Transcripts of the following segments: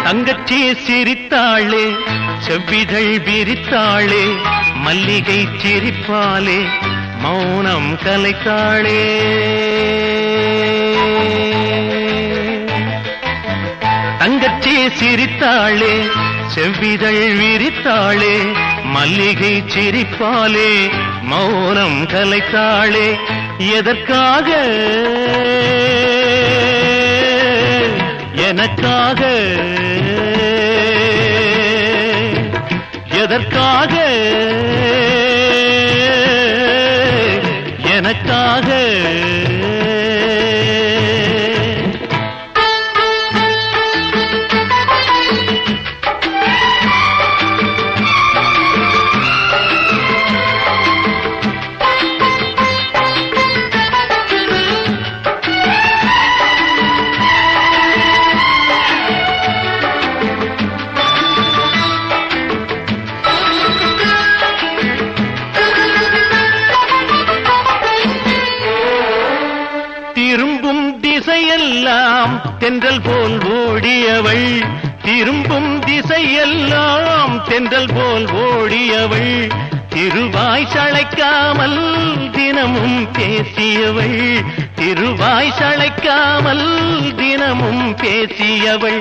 தங்கச்சி சிரித்தாளே, செவ்விதழ் விரித்தாளே, மல்லிகை சிரிப்பாலே மௌனம் கலைத்தாளே. தங்கச்சி சிரித்தாளே, செவ்விதழ் விரித்தாளே, மல்லிகை சிரிப்பாலே மௌனம் கலைத்தாளே. எதற்காக? எனக்காக. எதற்காக? எனக்காக. திரும்பும் திசையெல்லாம் தென்றல் போல் ஓடியவள், திரும்பும் திசையெல்லாம் தென்றல் போல் ஓடியவள், திருவாய் சளைக்காமல் தினமும் பேசியவள், திருவாய் சளைக்காமல் தினமும் பேசியவள்.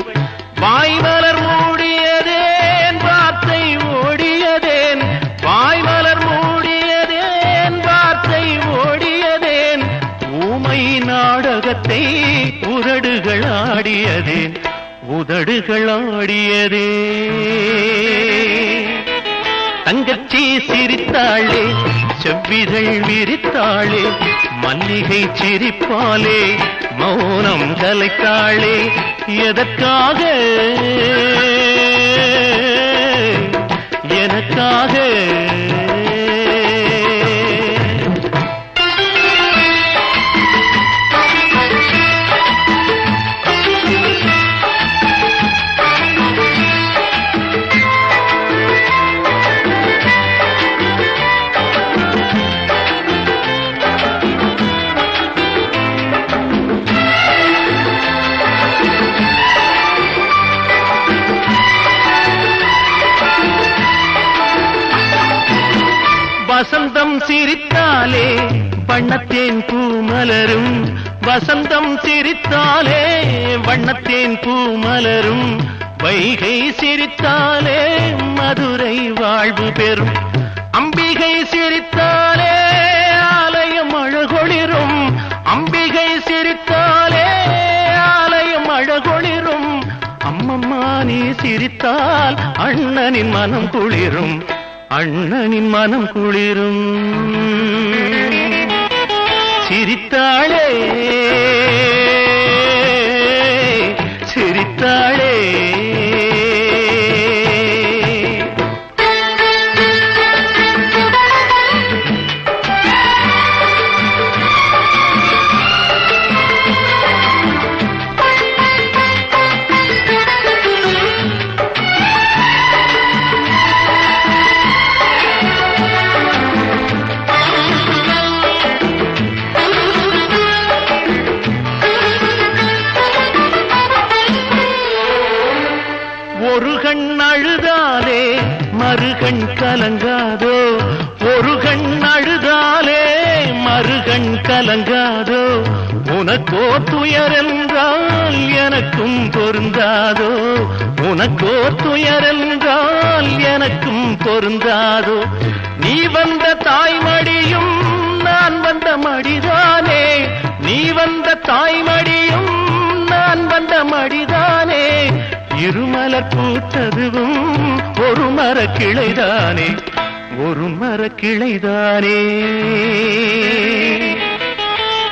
வாய்மலர் மூடியதேன் வார்த்தை ஓடியதேன், வாய்மலர் மூடியதேன் வார்த்தை ஓடியதேன், ஊமை நாடகத்தை உதடுகள் ஆடியதேன், உதடுகள் ஆடியதே. தங்கச்சி சிரித்தாளே, செவ்விதழ் விரித்தாளே, மல்லிகை சிரிப்பாலே மௌனம் கலைத்தாளே. எதற்காக? எனக்காக. வசந்தம் சிரித்தாலே வண்ணத்தேன் பூ மலரும், வசந்தம் சிரித்தாலே வண்ணத்தேன் பூ மலரும், வைகை சிரித்தாலே மதுரை வாழ்வு பெறும், அம்பிகை சிரித்தாலே ஆலயம் அழகொளிரும், அம்பிகை சிரித்தாலே ஆலயம் அழகொளிரும், அம்மம்மா நீ சிரித்தால் அண்ணனின் மனம் குளிரும், அண்ணனின் மனம் குளிரும். சிரித்தாளே, சிரித்தாளே. ஒரு கண் அழுதாலே மறுகண் கலங்காதோ, ஒரு கண் அழுதாலே மறுகண் கலங்காதோ, உனக்கோ துயரென்றால் எனக்கும் பொருந்தாதோ, உனக்கோ துயரென்றால் எனக்கும் பொருந்தாதோ. நீ வந்த தாய்மடியும் நான் வந்த மடிதானே, நீ வந்த தாய்மடியும் நான் வந்த மடிதானே, இருமலர் பூத்ததுவும் ஒரு மரக்கிளைதானே, ஒரு மரக்கிளைதானே.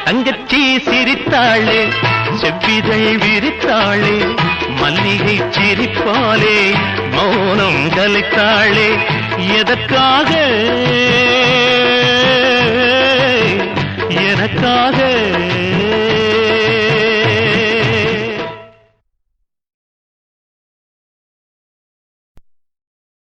தங்கச்சி சிரித்தாளே, செவ்விதழ் விரித்தாளே, மல்லிகை சிரிப்பாலே மௌனம் கலைத்தாளே. எதற்காக?